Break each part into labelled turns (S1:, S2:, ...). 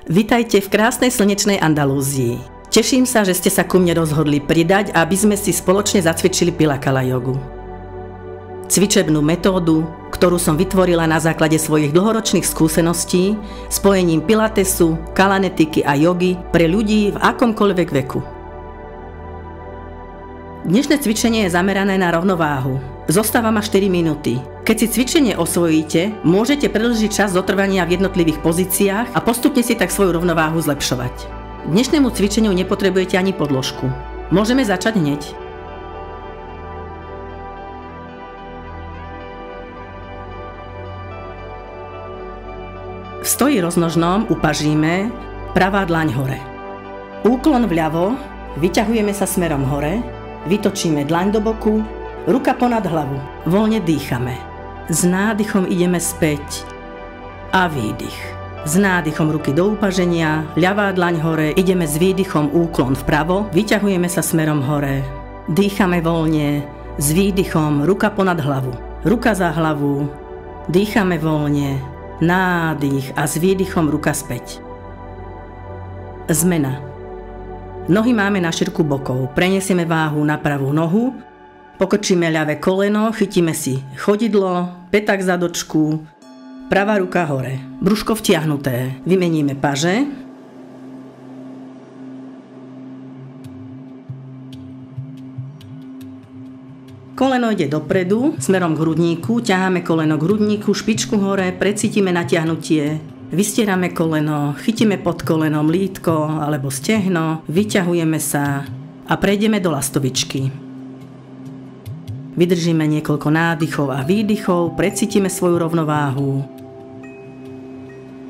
S1: Vitajte v krásnej slnečnej Andalúzii. Teším sa, že ste sa ku mne rozhodli pridať, aby sme si spoločne zacvičili Pilakala jogu. Cvičebnú metódu, ktorú som vytvorila na základe svojich dlhoročných skúseností spojením pilatesu, kalanetiky a jogy pre ľudí v akomkoľvek veku. Dnešné cvičenie je zamerané na rovnováhu. Zostáva ma 4 minúty. Keď si cvičenie osvojíte, môžete predĺžiť čas zotrvania v jednotlivých pozíciách a postupne si tak svoju rovnováhu zlepšovať. K dnešnému cvičeniu nepotrebujete ani podložku. Môžeme začať hneď. V stoji roznožnom upažíme, pravá dlaň hore. Úklon vľavo, vyťahujeme sa smerom hore, vytočíme dlaň do boku, ruka ponad hlavu. Voľne dýchame. S nádychom ideme späť a výdych. S nádychom ruky do upaženia, ľavá dlaň hore, ideme s výdychom úklon vpravo, vyťahujeme sa smerom hore. Dýchame voľne, s výdychom ruka ponad hlavu. Ruka za hlavu, dýchame voľne, nádych a s výdychom ruka späť. Zmena. Nohy máme na šírku bokov, prenesieme váhu na pravú nohu, pokrčíme ľavé koleno, chytíme si chodidlo, pätak zadočku, pravá ruka hore, brúško vtiahnuté, vymeníme paže, koleno ide dopredu, smerom k hrudníku, ťaháme koleno k hrudníku, špičku hore, precítime natiahnutie, vystierame koleno, chytíme pod kolenom lítko alebo stehno, vyťahujeme sa a prejdeme do lastovičky. Vydržíme niekoľko nádychov a výdychov, precítime svoju rovnováhu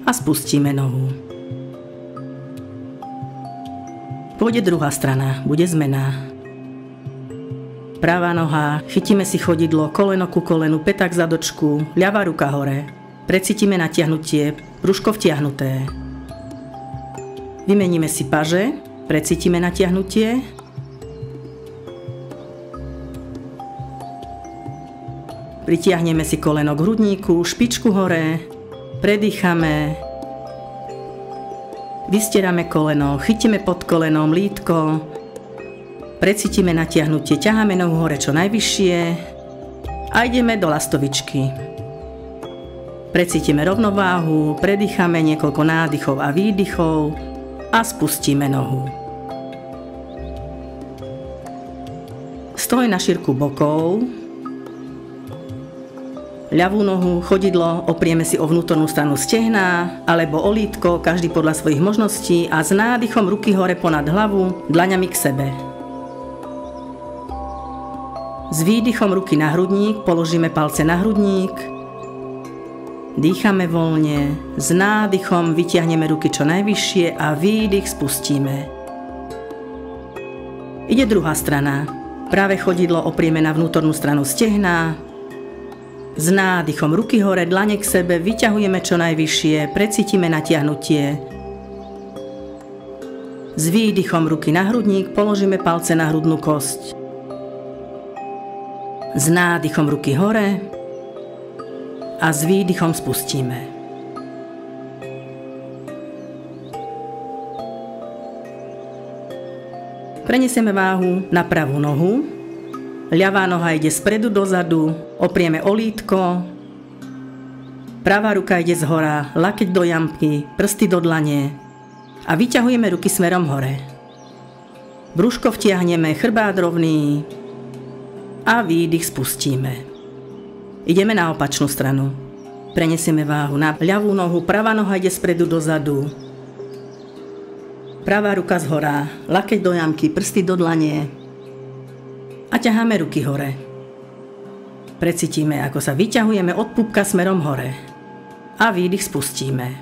S1: a spustíme nohu. Pôjde druhá strana, bude zmena. Pravá noha, chytíme si chodidlo, koleno ku kolenu, pätak zadočku, ľavá ruka hore, precítime natiahnutie, brúško vtiahnuté. Vymeníme si paže, precítime natiahnutie, pritiahneme si koleno k hrudníku, špičku hore, predýchame, vystierame koleno, chytíme pod kolenom lítko, precítime natiahnutie, ťaháme nohu hore čo najvyššie a ideme do lastovičky. Precítime rovnováhu, predýchame niekoľko nádychov a výdychov a spustíme nohu. Stoj na šírku bokov, ľavú nohu, chodidlo, oprieme si o vnútornú stranu stehna alebo o lítko, každý podľa svojich možností a s nádychom ruky hore ponad hlavu, dlaňami k sebe. S výdychom ruky na hrudník, položíme palce na hrudník, dýchame voľne, s nádychom vytiahneme ruky čo najvyššie a výdych spustíme. Ide druhá strana. Práve chodidlo oprieme na vnútornú stranu stehna, s nádychom ruky hore, dlane k sebe, vyťahujeme čo najvyššie, precítime natiahnutie. S výdychom ruky na hrudník, položíme palce na hrudnú kosť. S nádychom ruky hore a s výdychom spustíme. Prenesieme váhu na pravú nohu. Ľavá noha ide spredu dozadu, oprieme o lítko, pravá ruka ide zhora, lakeť do jamky, prsty do dlane a vyťahujeme ruky smerom hore. Brúško vtiahneme, chrbát rovný a výdych spustíme. Ideme na opačnú stranu. Prenesieme váhu na ľavú nohu, pravá noha ide spredu dozadu, pravá ruka zhora, lakeť do jamky, prsty do dlane a ťaháme ruky hore. Precítime, ako sa vyťahujeme od pupka smerom hore a výdych spustíme.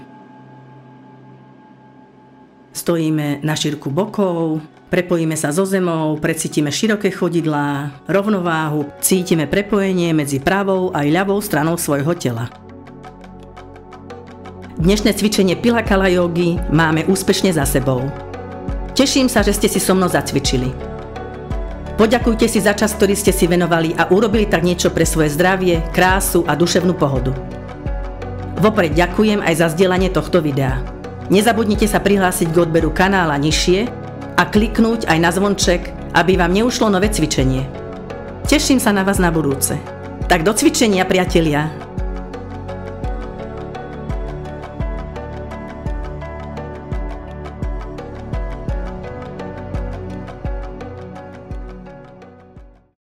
S1: Stojíme na šírku bokov, prepojíme sa so zemou, precítime široké chodidlá, rovnováhu, cítime prepojenie medzi pravou aj ľavou stranou svojho tela. Dnešné cvičenie Pilakala jogy máme úspešne za sebou. Teším sa, že ste si so mnou zacvičili. Poďakujte si za čas, ktorý ste si venovali a urobili tak niečo pre svoje zdravie, krásu a duševnú pohodu. Vopred ďakujem aj za zdieľanie tohto videa. Nezabudnite sa prihlásiť k odberu kanála nižšie a kliknúť aj na zvonček, aby vám neušlo nové cvičenie. Teším sa na vás na budúce. Tak do cvičenia, priatelia!